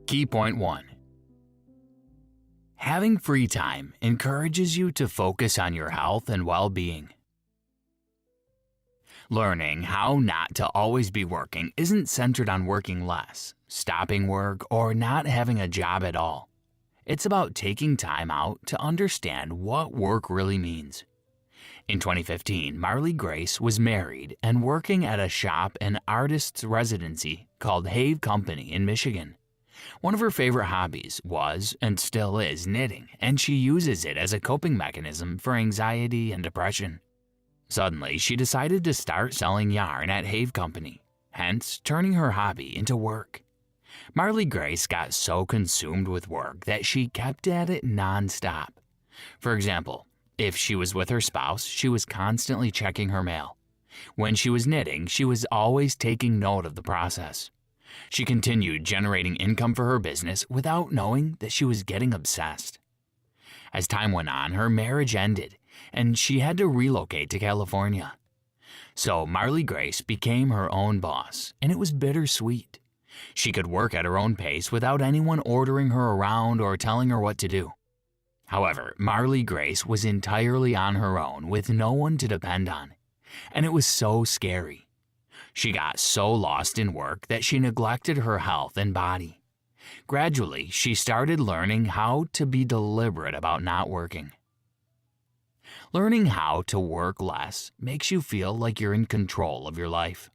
Key point 1. Having free time encourages you to focus on your health and well-being. Learning how not to always be working isn't centered on working less, stopping work, or not having a job at all. It's about taking time out to understand what work really means. In 2015, Marley Grace was married and working at a shop and artist's residency called Have Company in Michigan. One of her favorite hobbies was, and still is, knitting, and she uses it as a coping mechanism for anxiety and depression. Suddenly, she decided to start selling yarn at Have Company, hence turning her hobby into work. Marley Grace got so consumed with work that she kept at it non-stop. For example, if she was with her spouse, she was constantly checking her mail. When she was knitting, she was always taking note of the process. She continued generating income for her business without knowing that she was getting obsessed. As time went on, her marriage ended, and she had to relocate to California. So Marley Grace became her own boss, and it was bittersweet. She could work at her own pace without anyone ordering her around or telling her what to do. However, Marley Grace was entirely on her own with no one to depend on, and it was so scary. She got so lost in work that she neglected her health and body. Gradually, she started learning how to be deliberate about not working. Learning how to work less makes you feel like you're in control of your life.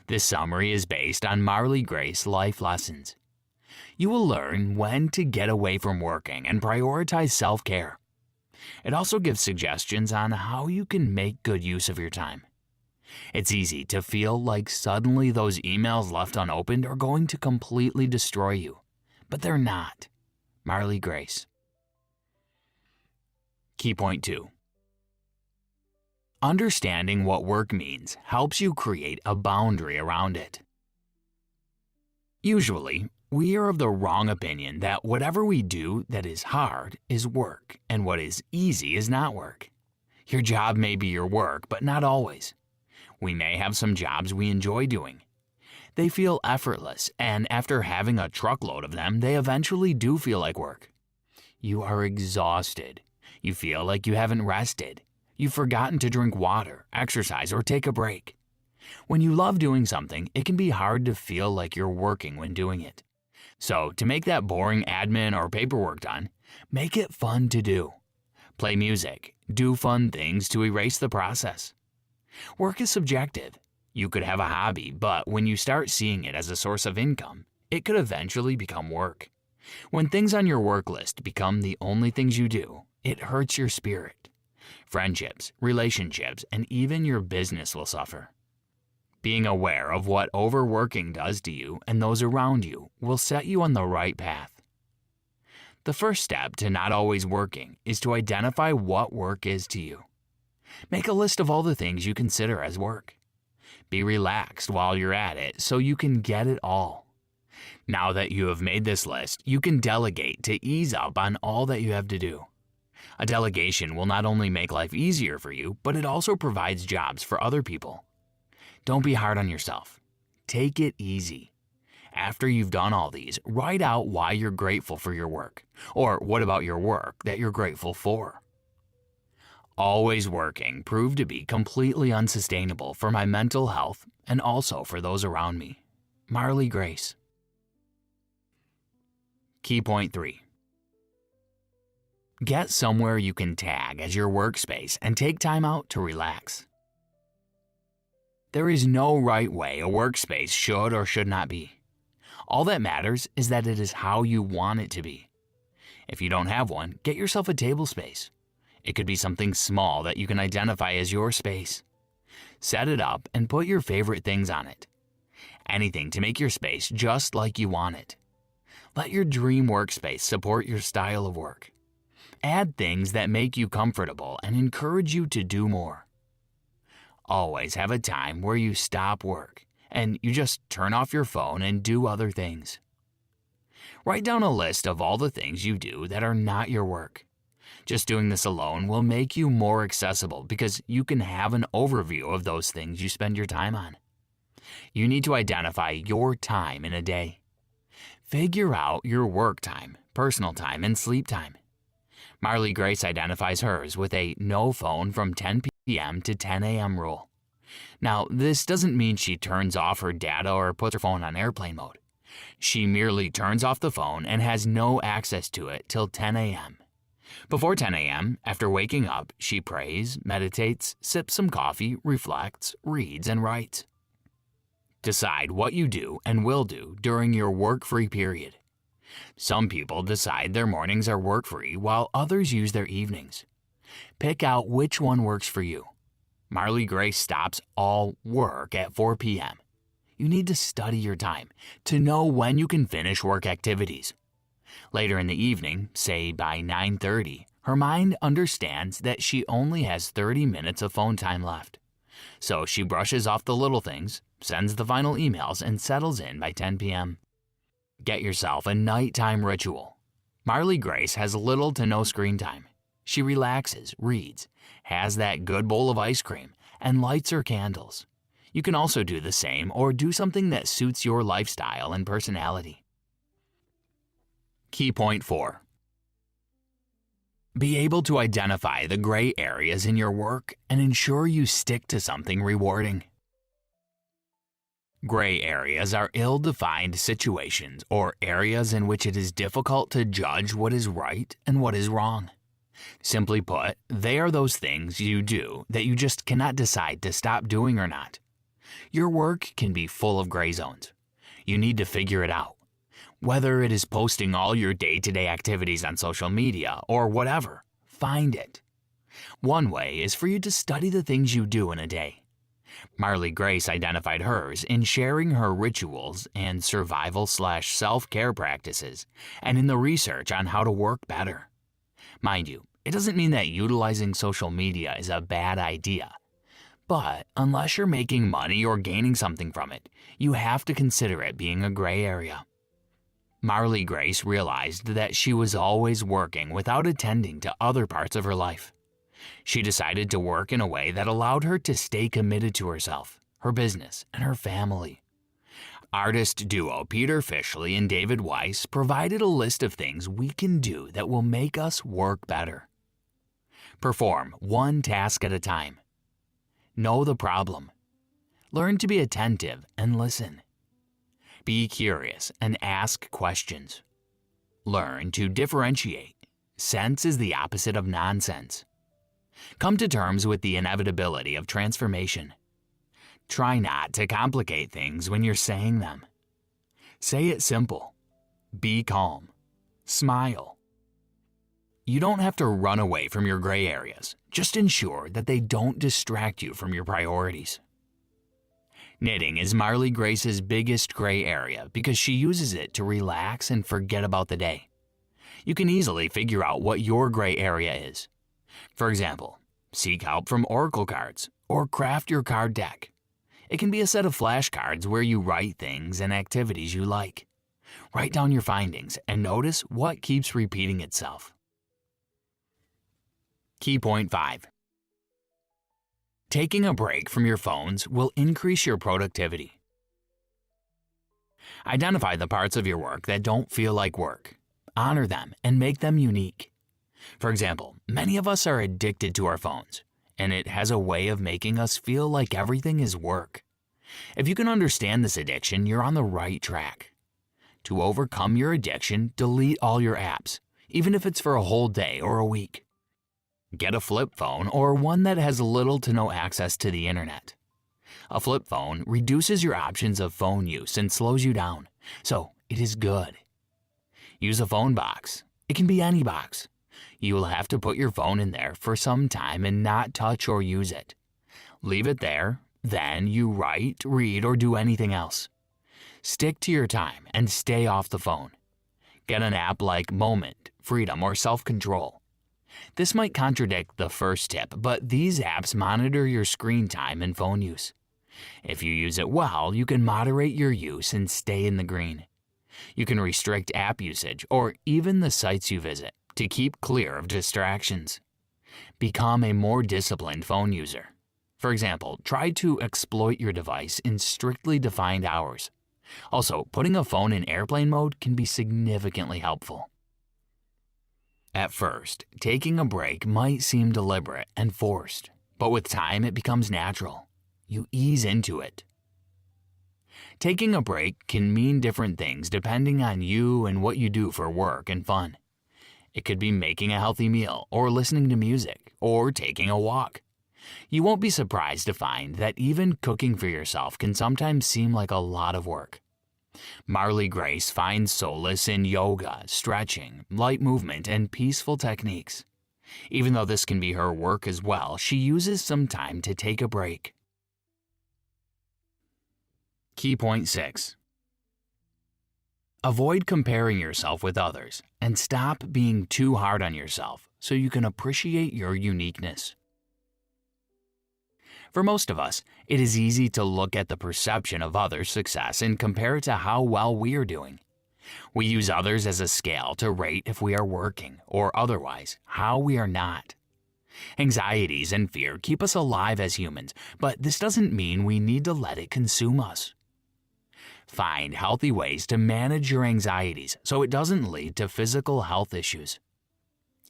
This summary is based on Marley Grace life lessons. You will learn when to get away from working and prioritize self-care. It also gives suggestions on how you can make good use of your time. It's easy to feel like suddenly those emails left unopened are going to completely destroy you, but they're not. Marley Grace. Key point 2. Understanding what work means helps you create a boundary around it. Usually, we are of the wrong opinion that whatever we do that is hard is work, and what is easy is not work. Your job may be your work, but not always. We may have some jobs we enjoy doing. They feel effortless, and after having a truckload of them, they eventually do feel like work. You are exhausted. You feel like you haven't rested. You've forgotten to drink water, exercise, or take a break. When you love doing something, it can be hard to feel like you're working when doing it. So, to make that boring admin or paperwork done, make it fun to do. Play music. Do fun things to erase the process. Work is subjective. You could have a hobby, but when you start seeing it as a source of income, it could eventually become work. When things on your work list become the only things you do, it hurts your spirit. Friendships, relationships, and even your business will suffer. Being aware of what overworking does to you and those around you will set you on the right path. The first step to not always working is to identify what work is to you. Make a list of all the things you consider as work. Be relaxed while you're at it so you can get it all. Now that you have made this list, you can delegate to ease up on all that you have to do. A delegation will not only make life easier for you, but it also provides jobs for other people. Don't be hard on yourself. Take it easy. After you've done all these, write out why you're grateful for your work, or what about your work that you're grateful for. Always working proved to be completely unsustainable for my mental health and also for those around me. Marley Grace. Key point 3. Get somewhere you can tag as your workspace and take time out to relax. There is no right way a workspace should or should not be. All that matters is that it is how you want it to be. If you don't have one, get yourself a table space. It could be something small that you can identify as your space. Set it up and put your favorite things on it. Anything to make your space just like you want it. Let your dream workspace support your style of work. Add things that make you comfortable and encourage you to do more. Always have a time where you stop work and you just turn off your phone and do other things. Write down a list of all the things you do that are not your work. Just doing this alone will make you more accessible because you can have an overview of those things you spend your time on. You need to identify your time in a day. Figure out your work time, personal time, and sleep time. Marley Grace identifies hers with a no phone from 10 p.m. to 10 a.m. rule. Now, this doesn't mean she turns off her data or puts her phone on airplane mode. She merely turns off the phone and has no access to it till 10 a.m. Before 10 a.m., after waking up, she prays, meditates, sips some coffee, reflects, reads, and writes. Decide what you do and will do during your work-free period. Some people decide their mornings are work-free while others use their evenings. Pick out which one works for you. Marley Grace stops all work at 4 p.m. You need to study your time to know when you can finish work activities. Later in the evening, say by 9:30, her mind understands that she only has 30 minutes of phone time left. So she brushes off the little things, sends the final emails, and settles in by 10 p.m. Get yourself a nighttime ritual. Marley Grace has little to no screen time. She relaxes, reads, has that good bowl of ice cream, and lights her candles. You can also do the same or do something that suits your lifestyle and personality. Key point 4. Be able to identify the gray areas in your work and ensure you stick to something rewarding. Gray areas are ill-defined situations or areas in which it is difficult to judge what is right and what is wrong. Simply put, they are those things you do that you just cannot decide to stop doing or not. Your work can be full of gray zones. You need to figure it out. Whether it is posting all your day-to-day activities on social media or whatever, find it. One way is for you to study the things you do in a day. Marley Grace identified hers in sharing her rituals and survival/self-care practices and in the research on how to work better. Mind you, it doesn't mean that utilizing social media is a bad idea. But unless you're making money or gaining something from it, you have to consider it being a gray area. Marley Grace realized that she was always working without attending to other parts of her life. She decided to work in a way that allowed her to stay committed to herself, her business, and her family. Artist duo Peter Fishley and David Weiss provided a list of things we can do that will make us work better. Perform one task at a time. Know the problem. Learn to be attentive and listen. Be curious and ask questions. Learn to differentiate. Sense is the opposite of nonsense. Come to terms with the inevitability of transformation. Try not to complicate things when you're saying them. Say it simple. Be calm. Smile. You don't have to run away from your gray areas. Just ensure that they don't distract you from your priorities. Knitting is Marley Grace's biggest gray area because she uses it to relax and forget about the day. You can easily figure out what your gray area is. For example, seek help from oracle cards or craft your card deck. It can be a set of flashcards where you write things and activities you like. Write down your findings and notice what keeps repeating itself. Key point 5. Taking a break from your phones will increase your productivity. Identify the parts of your work that don't feel like work. Honor them and make them unique. For example, many of us are addicted to our phones, and it has a way of making us feel like everything is work. If you can understand this addiction, you're on the right track. To overcome your addiction, delete all your apps, even if it's for a whole day or a week. Get a flip phone or one that has little to no access to the internet. A flip phone reduces your options of phone use and slows you down, so it is good. Use a phone box. It can be any box. You will have to put your phone in there for some time and not touch or use it. Leave it there, then you write, read, or do anything else. Stick to your time and stay off the phone. Get an app like Moment, Freedom, or Self-Control. This might contradict the first tip, but these apps monitor your screen time and phone use. If you use it well, you can moderate your use and stay in the green. You can restrict app usage or even the sites you visit to keep clear of distractions. Become a more disciplined phone user. For example, try to exploit your device in strictly defined hours. Also, putting a phone in airplane mode can be significantly helpful. At first, taking a break might seem deliberate and forced, but with time it becomes natural. You ease into it. Taking a break can mean different things depending on you and what you do for work and fun. It could be making a healthy meal, or listening to music, or taking a walk. You won't be surprised to find that even cooking for yourself can sometimes seem like a lot of work. Marley Grace finds solace in yoga, stretching, light movement, and peaceful techniques. Even though this can be her work as well, she uses some time to take a break. Key point 6. Avoid comparing yourself with others and stop being too hard on yourself so you can appreciate your uniqueness. For most of us, it is easy to look at the perception of others' success and compare it to how well we are doing. We use others as a scale to rate if we are working, or otherwise, how we are not. Anxieties and fear keep us alive as humans, but this doesn't mean we need to let it consume us. Find healthy ways to manage your anxieties so it doesn't lead to physical health issues.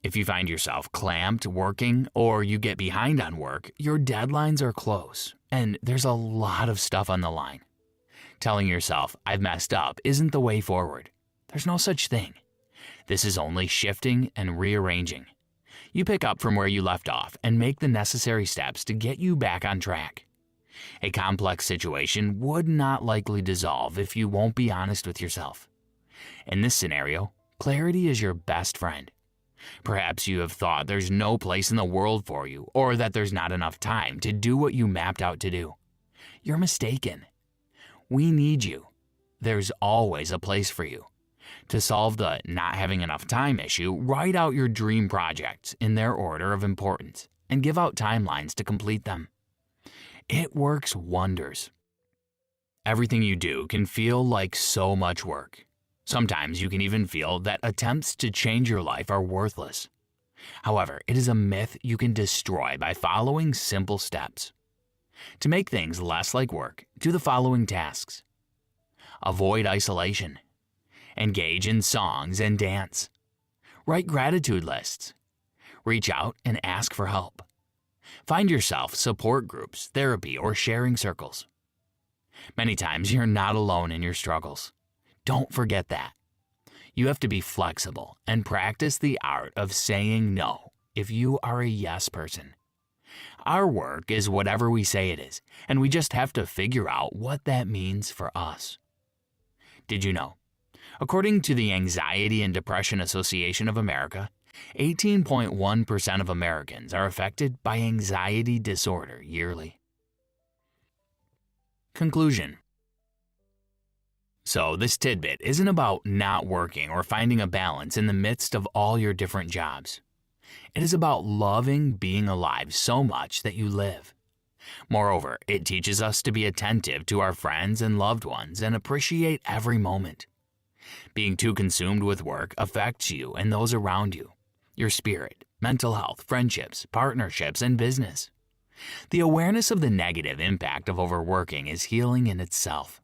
If you find yourself clamped working or you get behind on work, your deadlines are close and there's a lot of stuff on the line. Telling yourself, "I've messed up," isn't the way forward. There's no such thing. This is only shifting and rearranging. You pick up from where you left off and make the necessary steps to get you back on track. A complex situation would not likely dissolve if you won't be honest with yourself. In this scenario, clarity is your best friend. Perhaps you have thought there's no place in the world for you, or that there's not enough time to do what you mapped out to do. You're mistaken. We need you. There's always a place for you. To solve the not having enough time issue, write out your dream projects in their order of importance and give out timelines to complete them. It works wonders. Everything you do can feel like so much work. Sometimes you can even feel that attempts to change your life are worthless. However, it is a myth you can destroy by following simple steps. To make things less like work, do the following tasks. Avoid isolation. Engage in songs and dance. Write gratitude lists. Reach out and ask for help. Find yourself support groups, therapy, or sharing circles. Many times you're not alone in your struggles. Don't forget that. You have to be flexible and practice the art of saying no if you are a yes person. Our work is whatever we say it is, and we just have to figure out what that means for us. Did you know? According to the Anxiety and Depression Association of America, 18.1% of Americans are affected by anxiety disorder yearly. Conclusion. So this tidbit isn't about not working or finding a balance in the midst of all your different jobs. It is about loving being alive so much that you live. Moreover, it teaches us to be attentive to our friends and loved ones and appreciate every moment. Being too consumed with work affects you and those around you, your spirit, mental health, friendships, partnerships, and business. The awareness of the negative impact of overworking is healing in itself.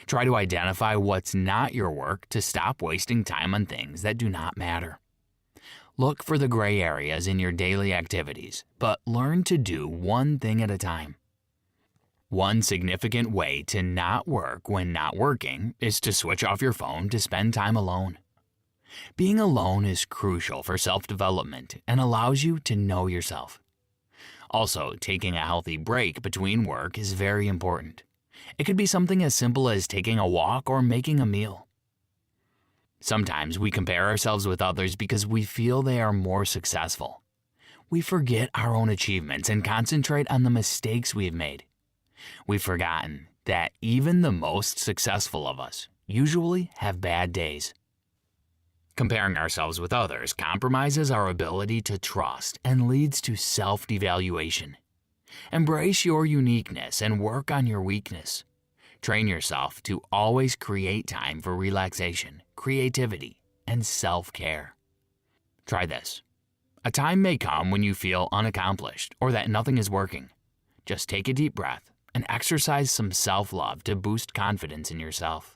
Try to identify what's not your work to stop wasting time on things that do not matter. Look for the gray areas in your daily activities, but learn to do one thing at a time. One significant way to not work when not working is to switch off your phone to spend time alone. Being alone is crucial for self-development and allows you to know yourself. Also, taking a healthy break between work is very important. It could be something as simple as taking a walk or making a meal. Sometimes we compare ourselves with others because we feel they are more successful. We forget our own achievements and concentrate on the mistakes we have made. We've forgotten that even the most successful of us usually have bad days. Comparing ourselves with others compromises our ability to trust and leads to self-devaluation. Embrace your uniqueness and work on your weakness. Train yourself to always create time for relaxation, creativity, and self-care. Try this. A time may come when you feel unaccomplished or that nothing is working. Just take a deep breath and exercise some self love to boost confidence in yourself.